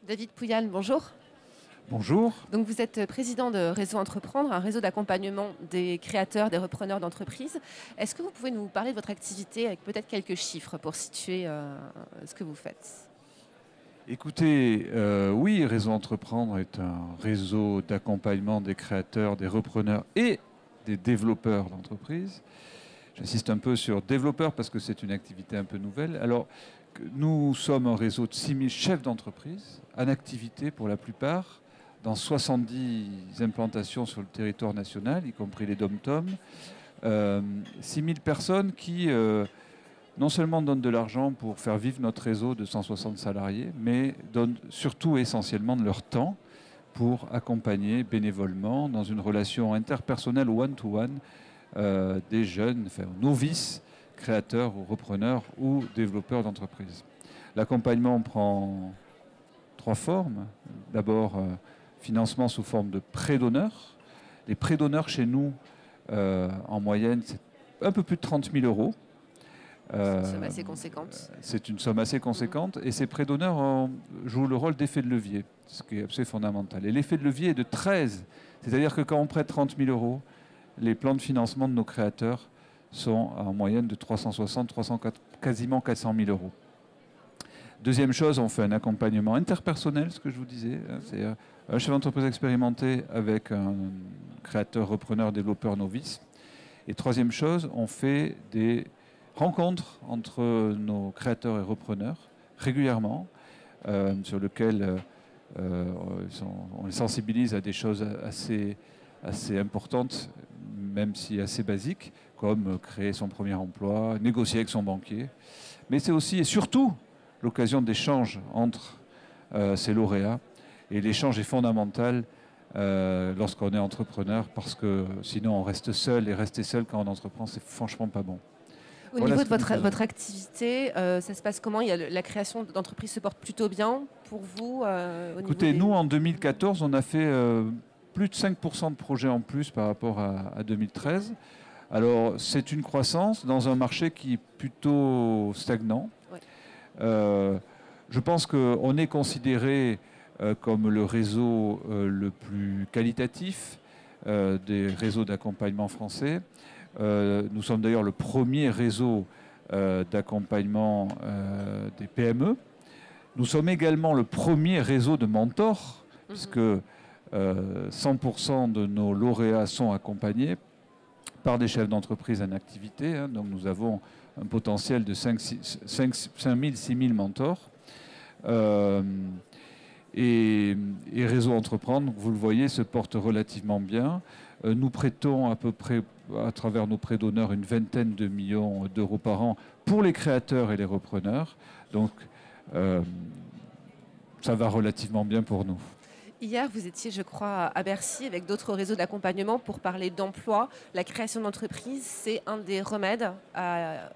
David Pouyal, bonjour. Bonjour. Donc vous êtes président de Réseau Entreprendre, un réseau d'accompagnement des créateurs, des repreneurs d'entreprises. Est-ce que vous pouvez nous parler de votre activité avec peut-être quelques chiffres pour situer ce que vous faites? Écoutez, oui, Réseau Entreprendre est un réseau d'accompagnement des créateurs, des repreneurs et des développeurs d'entreprises. J'insiste un peu sur développeurs parce que c'est une activité un peu nouvelle. Alors, nous sommes un réseau de 6000 chefs d'entreprise en activité pour la plupart, dans 70 implantations sur le territoire national, y compris les DOM-TOM. 6000 personnes qui non seulement donnent de l'argent pour faire vivre notre réseau de 160 salariés, mais donnent surtout essentiellement de leur temps pour accompagner bénévolement dans une relation interpersonnelle one-to-one des jeunes, enfin, novices, créateurs ou repreneurs ou développeurs d'entreprises. L'accompagnement prend 3 formes. D'abord, financement sous forme de prêts d'honneur. Les prêts d'honneur chez nous, en moyenne, c'est un peu plus de 30 000 euros. C'est une somme assez conséquente. C'est une somme assez conséquente et ces prêts d'honneur jouent le rôle d'effet de levier, ce qui est assez fondamental. Et l'effet de levier est de 13, c'est-à-dire que quand on prête 30 000 euros, les plans de financement de nos créateurs sont en moyenne de 360, quasiment 400 000 euros. Deuxième chose, on fait un accompagnement interpersonnel, ce que je vous disais. C'est un chef d'entreprise expérimenté avec un créateur, repreneur, développeur novice. Et troisième chose, on fait des rencontres entre nos créateurs et repreneurs régulièrement, sur lesquelles on les sensibilise à des choses assez importantes, même si assez basiques, comme créer son premier emploi, négocier avec son banquier. Mais c'est aussi et surtout l'occasion d'échanges entre ces lauréats. Et l'échange est fondamental lorsqu'on est entrepreneur, parce que sinon on reste seul, et rester seul quand on entreprend, c'est franchement pas bon. Au niveau de votre activité, ça se passe comment? La création d'entreprises se porte plutôt bien pour vous Écoutez, nous, en 2014, on a fait plus de 5% de projets en plus par rapport à 2013. Alors, c'est une croissance dans un marché qui est plutôt stagnant. Ouais. Je pense qu'on est considéré comme le réseau le plus qualitatif des réseaux d'accompagnement français. Nous sommes d'ailleurs le premier réseau d'accompagnement des PME. Nous sommes également le premier réseau de mentors, puisque 100% de nos lauréats sont accompagnés par des chefs d'entreprise en activité. Donc nous avons un potentiel de 5 000, 6 000 mentors. Et Réseau Entreprendre, vous le voyez, se porte relativement bien. Nous prêtons à peu près, à travers nos prêts d'honneur, une vingtaine de millions d'euros par an pour les créateurs et les repreneurs. Donc, ça va relativement bien pour nous. Hier, vous étiez, je crois, à Bercy avec d'autres réseaux d'accompagnement pour parler d'emploi. La création d'entreprise, c'est un des remèdes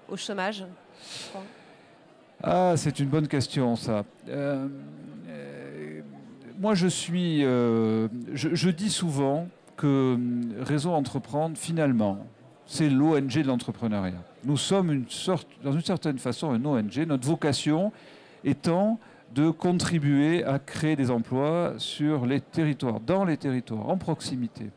au chômage, je crois. Ah, c'est une bonne question, ça. Moi, je dis souvent que Réseau Entreprendre, finalement, c'est l'ONG de l'entrepreneuriat. Nous sommes dans une certaine façon, une ONG. Notre vocation étant de contribuer à créer des emplois sur les territoires, dans les territoires, en proximité.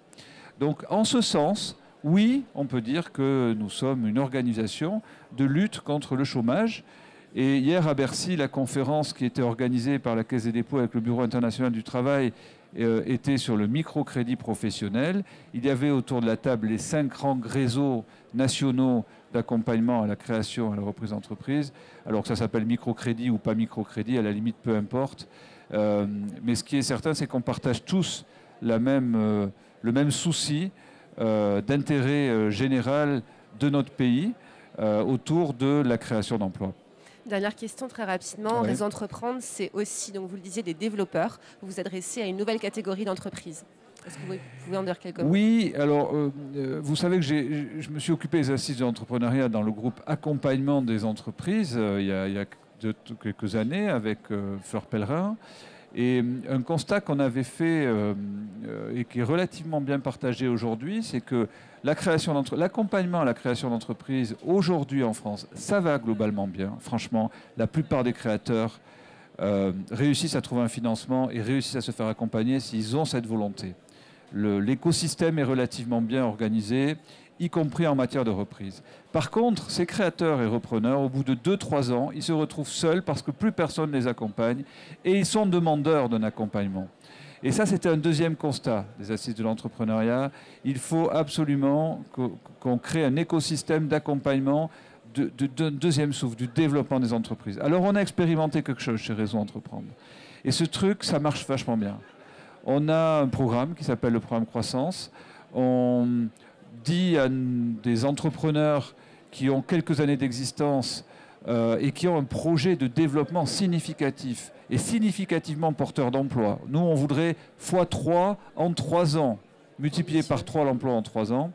Donc, en ce sens, oui, on peut dire que nous sommes une organisation de lutte contre le chômage. Et hier, à Bercy, la conférence qui était organisée par la Caisse des dépôts avec le Bureau international du travail était sur le microcrédit professionnel. Il y avait autour de la table les 5 grands réseaux nationaux d'accompagnement à la création et à la reprise d'entreprise. Alors que ça s'appelle microcrédit ou pas microcrédit, à la limite, peu importe. Mais ce qui est certain, c'est qu'on partage tous le même souci d'intérêt général de notre pays autour de la création d'emplois. Dernière question très rapidement. Ouais. Réseau Entreprendre, c'est aussi, donc vous le disiez, des développeurs. Vous vous adressez à une nouvelle catégorie d'entreprises. Est-ce que vous pouvez en dire quelques mots? Oui, alors vous savez que je me suis occupé des assises de l'entrepreneuriat dans le groupe accompagnement des entreprises il y a quelques années avec Fleur Pellerin. Et un constat qu'on avait fait et qui est relativement bien partagé aujourd'hui, c'est que l'accompagnement à la création d'entreprises aujourd'hui en France, ça va globalement bien. Franchement, la plupart des créateurs réussissent à trouver un financement et réussissent à se faire accompagner s'ils ont cette volonté. L'écosystème est relativement bien organisé, y compris en matière de reprise. Par contre, ces créateurs et repreneurs, au bout de 2-3 ans, ils se retrouvent seuls parce que plus personne ne les accompagne et ils sont demandeurs d'un accompagnement. Et ça, c'était un deuxième constat des assises de l'entrepreneuriat. Il faut absolument qu'on crée un écosystème d'accompagnement d'un deuxième souffle, du développement des entreprises. Alors, on a expérimenté quelque chose chez Réseau Entreprendre. Et ce truc, ça marche vachement bien. On a un programme qui s'appelle le programme Croissance. On dit à des entrepreneurs qui ont quelques années d'existence et qui ont un projet de développement significatif et significativement porteur d'emploi. Nous, on voudrait x3 en 3 ans, multiplier par 3 l'emploi en 3 ans.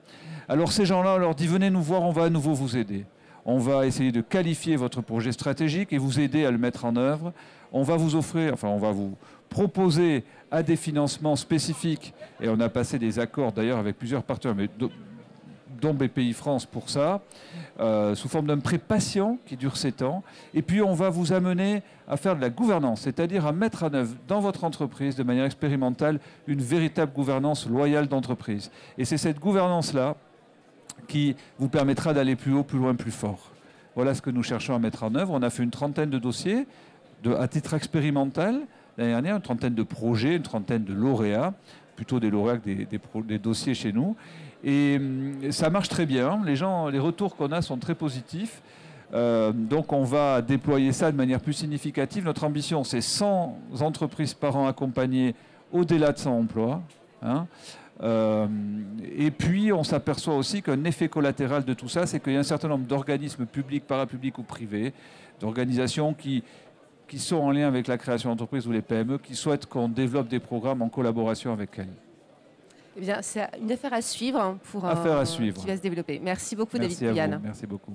Alors ces gens-là, on leur dit, venez nous voir, on va à nouveau vous aider. On va essayer de qualifier votre projet stratégique et vous aider à le mettre en œuvre. On va vous offrir, enfin on va vous proposer à des financements spécifiques, et on a passé des accords d'ailleurs avec plusieurs partenaires, mais dont BPI-France pour ça, sous forme d'un prêt patient qui dure 7 ans. Et puis on va vous amener à faire de la gouvernance, c'est-à-dire à mettre en œuvre dans votre entreprise, de manière expérimentale, une véritable gouvernance loyale d'entreprise. Et c'est cette gouvernance-là qui vous permettra d'aller plus haut, plus loin, plus fort. Voilà ce que nous cherchons à mettre en œuvre. On a fait une trentaine de dossiers à titre expérimental l'année dernière, une trentaine de projets, une trentaine de lauréats, plutôt des lauréats que des dossiers chez nous. Et ça marche très bien. Les retours qu'on a sont très positifs. Donc on va déployer ça de manière plus significative. Notre ambition, c'est 100 entreprises par an accompagnées au-delà de 100 emplois. Et puis on s'aperçoit aussi qu'un effet collatéral de tout ça, c'est qu'il y a un certain nombre d'organismes publics, parapublics ou privés, d'organisations qui sont en lien avec la création d'entreprises ou les PME, qui souhaitent qu'on développe des programmes en collaboration avec elles. Eh bien, c'est une affaire à suivre pour affaire à suivre. qui va se développer. Merci beaucoup, Merci David Pouyanné. Merci beaucoup.